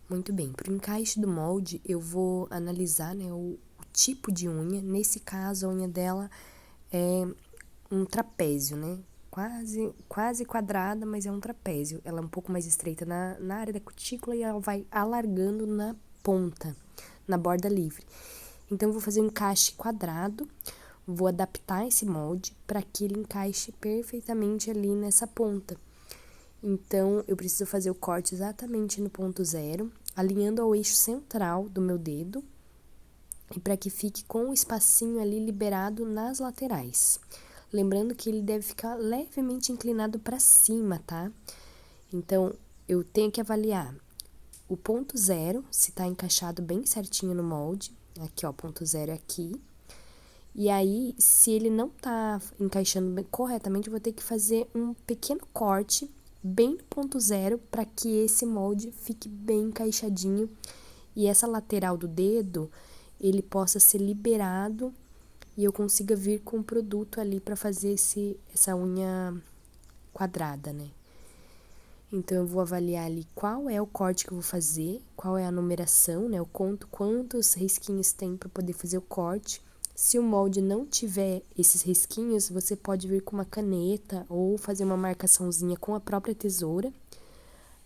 Muito bem, para o encaixe do molde, eu vou analisar, né, o tipo de unha. Nesse caso, a unha dela é um trapézio, né? Quase quadrada, mas é um trapézio. Ela é um pouco mais estreita na área da cutícula e ela vai alargando na ponta, na borda livre. Então, eu vou fazer um encaixe quadrado, vou adaptar esse molde para que ele encaixe perfeitamente ali nessa ponta. Então, eu preciso fazer o corte exatamente no ponto zero, alinhando ao eixo central do meu dedo, e para que fique com o espacinho ali liberado nas laterais. Lembrando que ele deve ficar levemente inclinado para cima, tá? Então, eu tenho que avaliar o ponto zero, se tá encaixado bem certinho no molde. Aqui, ó, ponto zero é aqui. E aí, se ele não tá encaixando corretamente, eu vou ter que fazer um pequeno corte bem no ponto zero para que esse molde fique bem encaixadinho e essa lateral do dedo ele possa ser liberado e eu consiga vir com o produto ali para fazer essa unha quadrada, né? Então, eu vou avaliar ali qual é o corte que eu vou fazer, qual é a numeração, né? Eu conto quantos risquinhos tem para poder fazer o corte. Se o molde não tiver esses risquinhos, você pode vir com uma caneta ou fazer uma marcaçãozinha com a própria tesoura,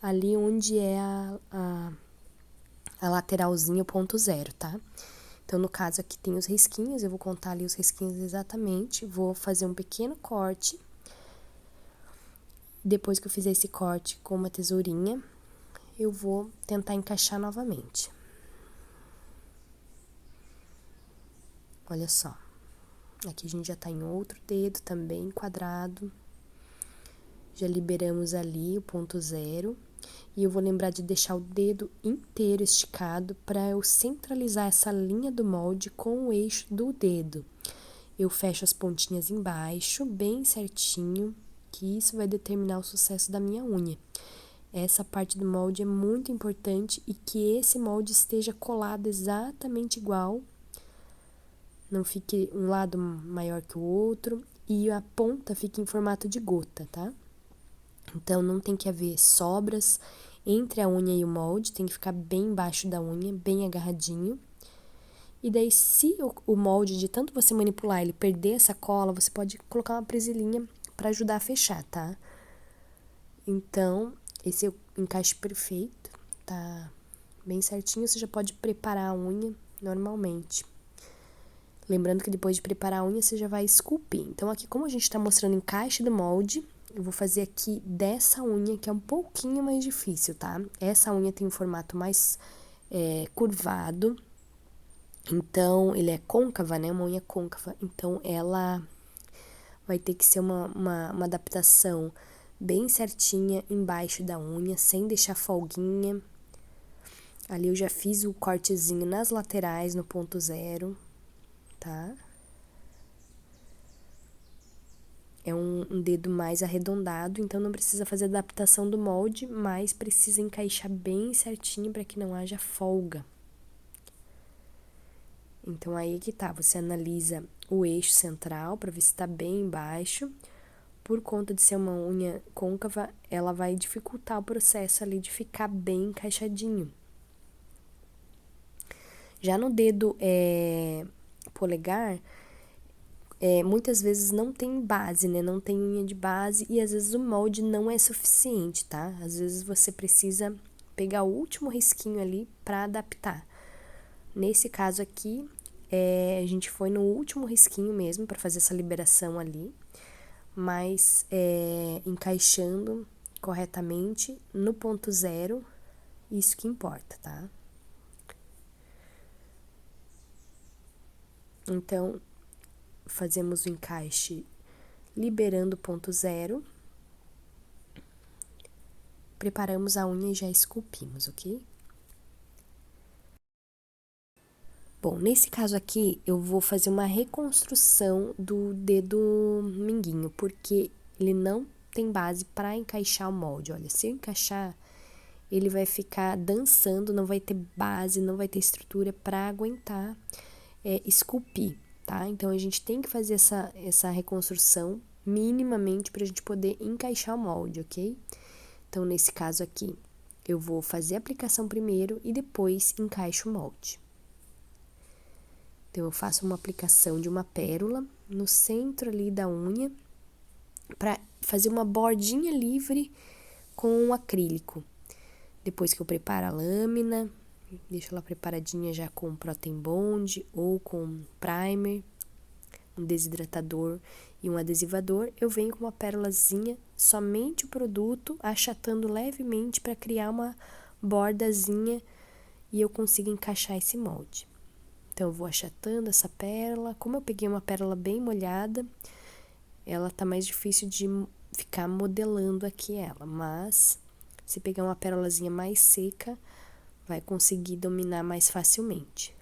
ali onde é a lateralzinha, o ponto zero, tá? Então, no caso aqui tem os risquinhos, eu vou contar ali os risquinhos exatamente, vou fazer um pequeno corte. Depois que eu fizer esse corte com uma tesourinha, eu vou tentar encaixar novamente. Olha só. Aqui a gente já tá em outro dedo também, quadrado. Já liberamos ali o ponto zero. E eu vou lembrar de deixar o dedo inteiro esticado para eu centralizar essa linha do molde com o eixo do dedo. Eu fecho as pontinhas embaixo, bem certinho, que isso vai determinar o sucesso da minha unha. Essa parte do molde é muito importante e que esse molde esteja colado exatamente igual. Não fique um lado maior que o outro e a ponta fique em formato de gota, tá? Então, não tem que haver sobras entre a unha e o molde, tem que ficar bem embaixo da unha, bem agarradinho. E daí, se o molde, de tanto você manipular ele, perder essa cola, você pode colocar uma presilhinha para ajudar a fechar, tá? Então, esse é o encaixe perfeito, tá bem certinho, você já pode preparar a unha normalmente. Lembrando que depois de preparar a unha, você já vai esculpir. Então, aqui, como a gente tá mostrando o encaixe do molde, eu vou fazer aqui dessa unha, que é um pouquinho mais difícil, tá? Essa unha tem um formato mais curvado, então, ele é côncava, né? Uma unha côncava, então ela vai ter que ser uma adaptação bem certinha embaixo da unha, sem deixar folguinha. Ali eu já fiz o cortezinho nas laterais, no ponto zero, tá? É um dedo mais arredondado, então não precisa fazer adaptação do molde, mas precisa encaixar bem certinho para que não haja folga. Então, aí que tá, você analisa o eixo central para ver se tá bem embaixo. Por conta de ser uma unha côncava, ela vai dificultar o processo ali de ficar bem encaixadinho. Já no dedo polegar, muitas vezes não tem base, né? Não tem unha de base e às vezes o molde não é suficiente, tá? Às vezes você precisa pegar o último risquinho ali para adaptar. Nesse caso aqui, a gente foi no último risquinho mesmo para fazer essa liberação ali, mas encaixando corretamente no ponto zero, isso que importa, tá? Então, fazemos o encaixe liberando o ponto zero, preparamos a unha e já esculpimos, ok? Bom, nesse caso aqui, eu vou fazer uma reconstrução do dedo minguinho, porque ele não tem base para encaixar o molde. Olha, se eu encaixar, ele vai ficar dançando, não vai ter base, não vai ter estrutura para aguentar esculpir, tá? Então, a gente tem que fazer essa reconstrução minimamente para a gente poder encaixar o molde, ok? Então, nesse caso aqui, eu vou fazer a aplicação primeiro e depois encaixo o molde. Então, eu faço uma aplicação de uma pérola no centro ali da unha, para fazer uma bordinha livre com o acrílico. Depois que eu preparo a lâmina, deixo ela preparadinha já com Protein Bond ou com primer, um desidratador e um adesivador, eu venho com uma pérolazinha, somente o produto, achatando levemente para criar uma bordazinha e eu consigo encaixar esse molde. Então, eu vou achatando essa pérola. Como eu peguei uma pérola bem molhada, ela tá mais difícil de ficar modelando aqui ela, mas se pegar uma pérolazinha mais seca, vai conseguir dominar mais facilmente.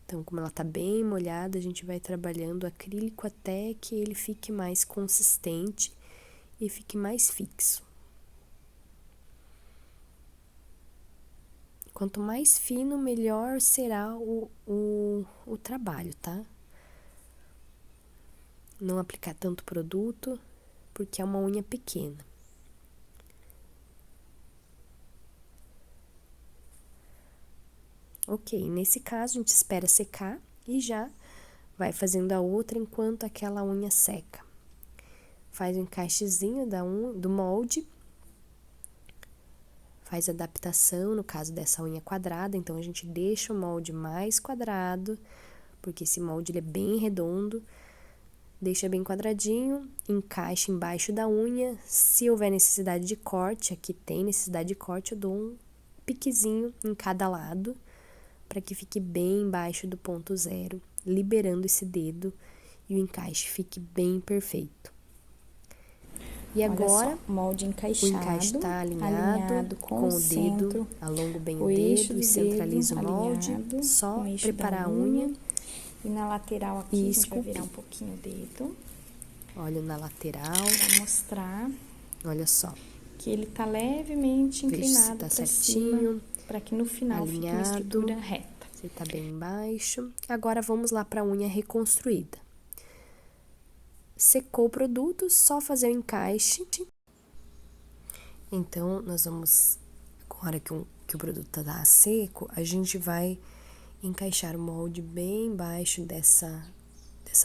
Então, como ela tá bem molhada, a gente vai trabalhando o acrílico até que ele fique mais consistente e fique mais fixo. Quanto mais fino, melhor será o trabalho, tá? Não aplicar tanto produto, porque é uma unha pequena. Ok, nesse caso a gente espera secar e já vai fazendo a outra enquanto aquela unha seca. Faz o encaixezinho do molde, faz a adaptação, no caso dessa unha quadrada, então a gente deixa o molde mais quadrado, porque esse molde ele é bem redondo, deixa bem quadradinho, encaixa embaixo da unha. Se houver necessidade de corte, aqui tem necessidade de corte, eu dou um piquezinho em cada lado, para que fique bem embaixo do ponto zero, liberando esse dedo e o encaixe fique bem perfeito. E agora, o molde encaixado, o encaixe está alinhado com o dedo, alongo bem o dedo e centralizo o molde, só preparar a unha. E na lateral aqui, a gente vai virar um pouquinho o dedo. Olha na lateral. Para mostrar. Olha só. Que ele tá levemente inclinado tá para certinho, cima, para que no final alinhado, fique uma estrutura reta. Você tá bem embaixo. Agora vamos lá para a unha reconstruída. Secou o produto, só fazer o encaixe. Então, nós vamos, agora que o produto tá seco, a gente vai encaixar o molde bem embaixo dessa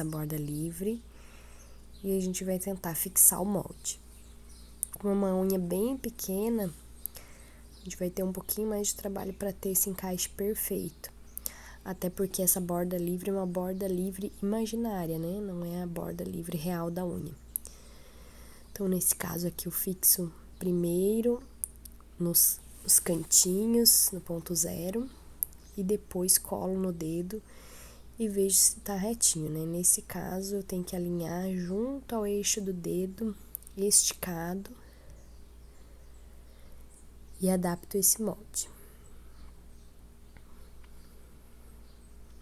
borda livre e a gente vai tentar fixar o molde. Com uma unha bem pequena, a gente vai ter um pouquinho mais de trabalho para ter esse encaixe perfeito. Até porque essa borda livre é uma borda livre imaginária, né? Não é a borda livre real da unha. Então, nesse caso aqui, eu fixo primeiro nos cantinhos, no ponto zero, e depois colo no dedo e vejo se tá retinho, né? Nesse caso, eu tenho que alinhar junto ao eixo do dedo, esticado, e adapto esse molde.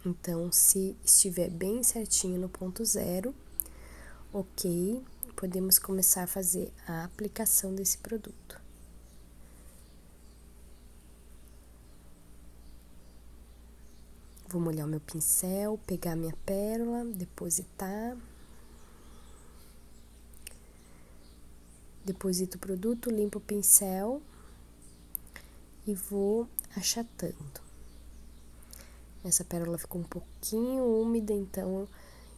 Então, se estiver bem certinho no ponto zero, ok, podemos começar a fazer a aplicação desse produto. Vou molhar o meu pincel, pegar minha pérola, depositar. Deposito o produto, limpo o pincel e vou achatando. Essa pérola ficou um pouquinho úmida, então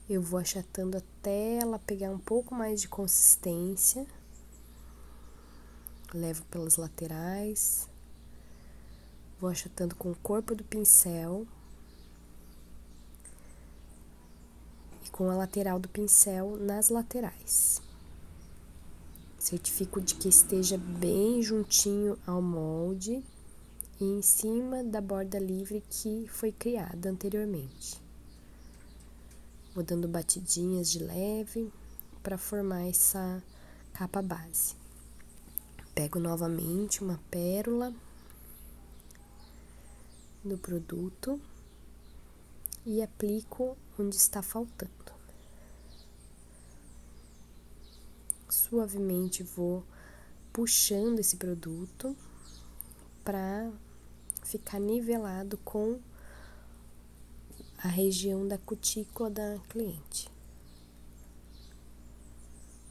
eu vou achatando até ela pegar um pouco mais de consistência. Levo pelas laterais. Vou achatando com o corpo do pincel. E com a lateral do pincel nas laterais. Certifico de que esteja bem juntinho ao molde e em cima da borda livre que foi criada anteriormente. Vou dando batidinhas de leve para formar essa capa base. Pego novamente uma pérola do produto e aplico onde está faltando. Suavemente vou puxando esse produto para ficar nivelado com a região da cutícula da cliente.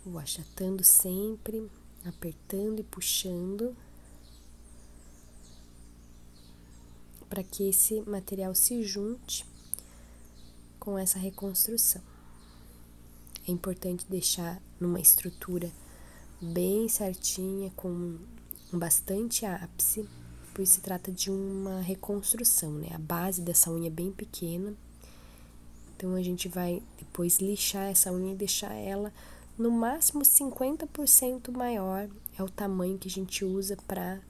Vou achatando sempre apertando e puxando para que esse material se junte com essa reconstrução. É importante deixar numa estrutura bem certinha, com bastante ápice, pois se trata de uma reconstrução, né? A base dessa unha é bem pequena, então a gente vai depois lixar essa unha e deixar ela no máximo 50% maior, é o tamanho que a gente usa para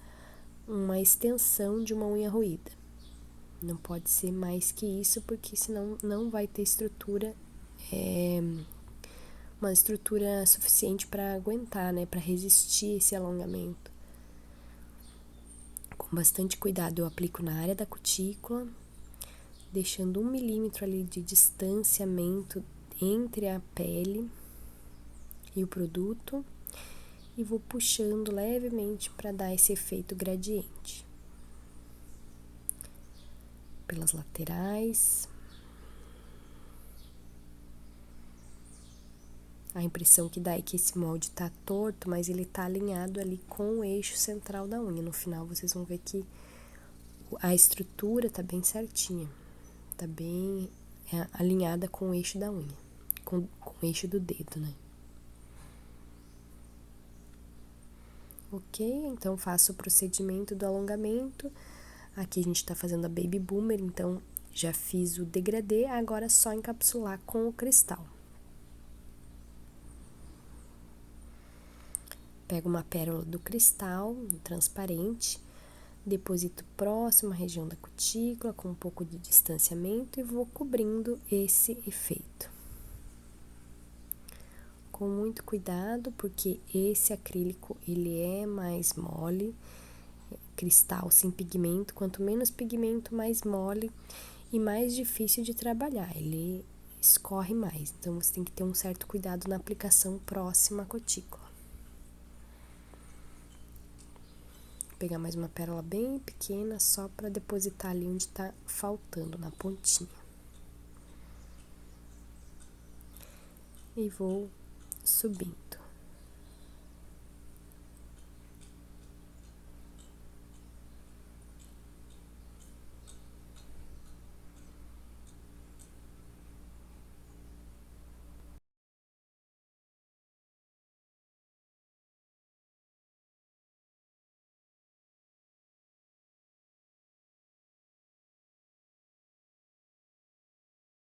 uma extensão de uma unha roída. Não pode ser mais que isso, porque senão não vai ter estrutura, uma estrutura suficiente para aguentar, né, para resistir esse alongamento. Com bastante cuidado eu aplico na área da cutícula, deixando 1 milímetro ali de distanciamento entre a pele e o produto, e vou puxando levemente para dar esse efeito gradiente. Pelas laterais. A impressão que dá é que esse molde tá torto, mas ele tá alinhado ali com o eixo central da unha. No final vocês vão ver que a estrutura tá bem certinha, tá bem alinhada com o eixo da unha, com o eixo do dedo, né? Ok, então faço o procedimento do alongamento. Aqui a gente tá fazendo a Baby Boomer, então já fiz o degradê, agora é só encapsular com o cristal. Pego uma pérola do cristal, transparente, deposito próximo à região da cutícula, com um pouco de distanciamento, e vou cobrindo esse efeito. Com muito cuidado, porque esse acrílico, ele é mais mole, cristal sem pigmento, quanto menos pigmento, mais mole e mais difícil de trabalhar, ele escorre mais, então você tem que ter um certo cuidado na aplicação próxima à cutícula. Vou pegar mais uma pérola bem pequena, só para depositar ali onde tá faltando, na pontinha. E vou subindo.